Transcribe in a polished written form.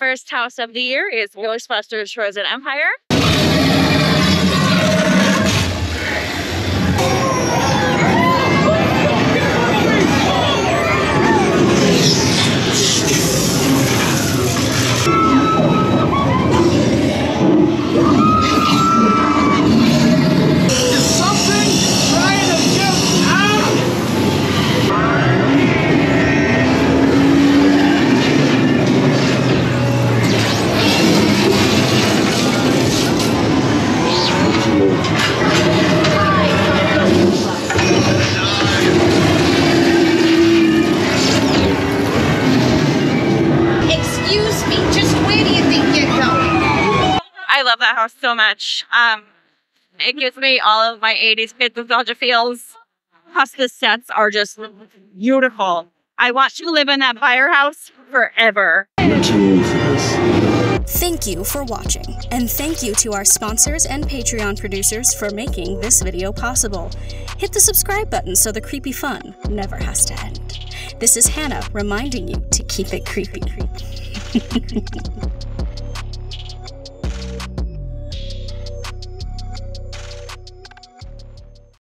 first house of the year is Ghostbusters Frozen Empire. I love that house so much. It gives me all of my 80s kids nostalgia feels. Plus the sets are just beautiful. I want to live in that firehouse forever. Thank you for watching, and thank you to our sponsors and Patreon producers for making this video possible. Hit the subscribe button so the creepy fun never has to end. This is Hannah reminding you to keep it creepy.